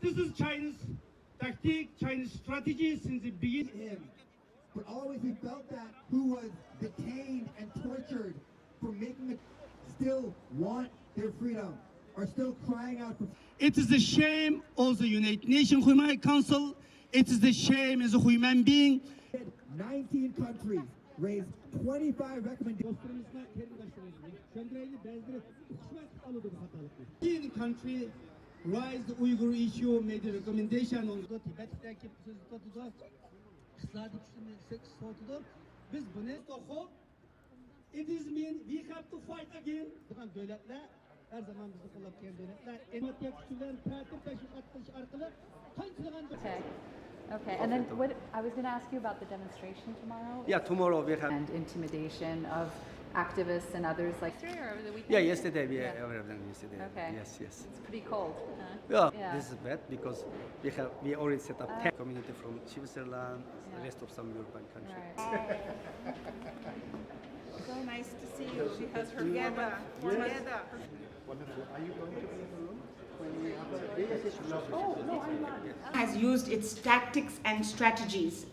This is China's tactic, Chinese strategy since the beginning. But always he felt that who was detained and tortured for making it still want their freedom, are still crying out for. It is the shame of the United Nations Human Rights Council. It is the shame as a human being. 19 countries raised 25 recommendations. In country raised the Uyghur issue, made a recommendation on the Tibet. It is mean we have to fight again. Okay. Okay. And then what I was going to ask you about the demonstration tomorrow. Yeah, tomorrow we have. And intimidation of activists and others like yesterday or over the weekend? Yeah, yesterday we aware of them yesterday. Okay. Yes, yes. It's pretty cold. Yeah, Yeah. this is bad because we already set up 10 community from Switzerland, the rest of some European countries. Right. So nice to see you. She has her together. Wonderful. Are you going to be in the room when we have the... Oh, no, I'm not. Has used its tactics and strategies.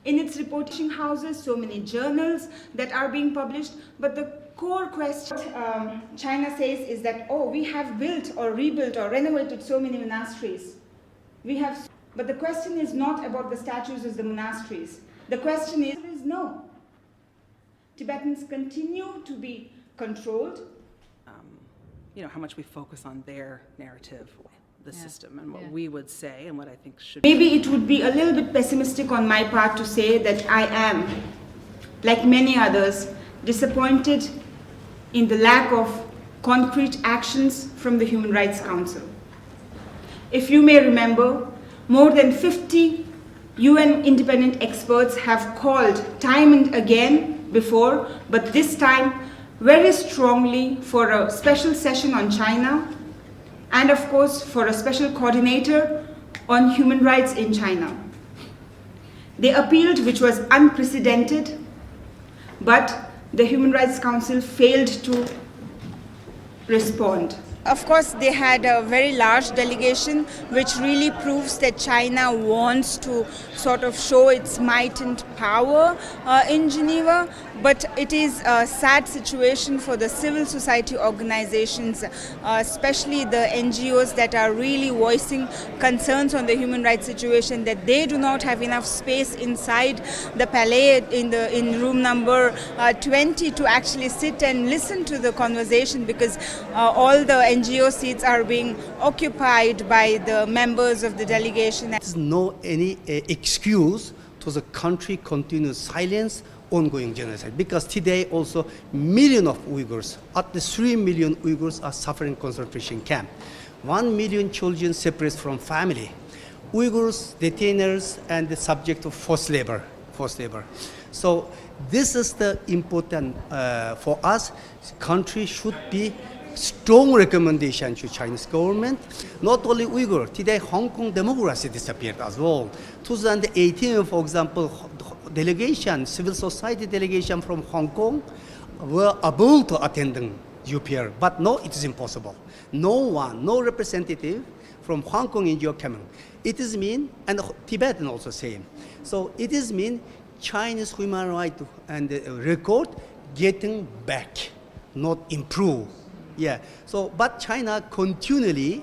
In its reporting houses, so many journals that are being published, but the core question China says is that, oh, we have built or rebuilt or renovated so many monasteries. But the question is not about the statues of the monasteries. The question is no. Tibetans continue to be controlled. You know, how much we focus on their narrative, the system, and what Yeah. we would say and what I think should Maybe it would be a little bit pessimistic on my part to say that I am, like many others, disappointed in the lack of concrete actions from the Human Rights Council. If you may remember, more than 50 UN independent experts have called time and again before, but this time very strongly for a special session on China and of course for a special coordinator on human rights in China. They appealed, which was unprecedented, but the Human Rights Council failed to respond. Of course, they had a very large delegation, which really proves that China wants to sort of show its might and power in Geneva. But it is a sad situation for the civil society organizations, especially the NGOs that are really voicing concerns on the human rights situation, that they do not have enough space inside the palais in room number 20 to actually sit and listen to the conversation, because all the NGO seats are being occupied by the members of the delegation. There's no any excuse to the country continue silence ongoing genocide, because today also million of Uyghurs, at least 3 million Uyghurs are suffering concentration camp. 1 million children separated from family. Uyghurs, detainers, and the subject of forced labor. So this is the important for us. Country should be strong recommendation to Chinese government. Not only Uyghur, today Hong Kong democracy disappeared as well. 2018, for example, delegation, civil society delegation from Hong Kong were able to attend UPR, but no, it is impossible. No representative from Hong Kong in your coming. It is mean, and Tibetan also same. So it is mean Chinese human rights and record getting back, not improve. Yeah. So, but China continually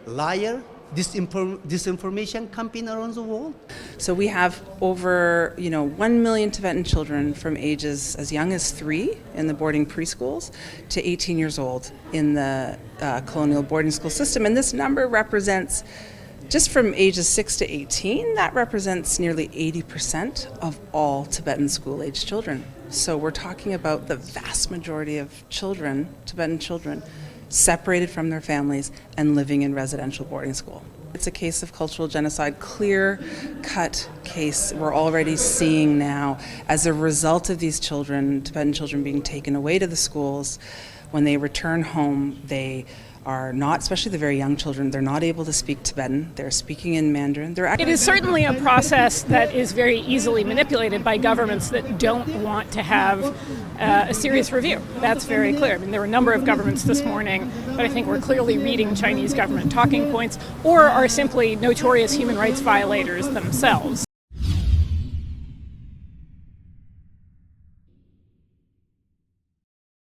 liar, disinformation campaign around the world. So we have over 1 million Tibetan children from ages as young as 3 in the boarding preschools to 18 years old in the colonial boarding school system. And this number represents, just from ages 6 to 18, that represents nearly 80% of all Tibetan school-age children. So we're talking about the vast majority of children, Tibetan children, separated from their families and living in residential boarding school. It's a case of cultural genocide, clear-cut case we're already seeing now as a result of these children, Tibetan children, being taken away to the schools. When they return home, they are not, especially the very young children, they're not able to speak Tibetan. They're speaking in Mandarin. It is certainly a process that is very easily manipulated by governments that don't want to have a serious review. That's very clear. I mean, there were a number of governments this morning, but I think we're clearly reading Chinese government talking points or are simply notorious human rights violators themselves.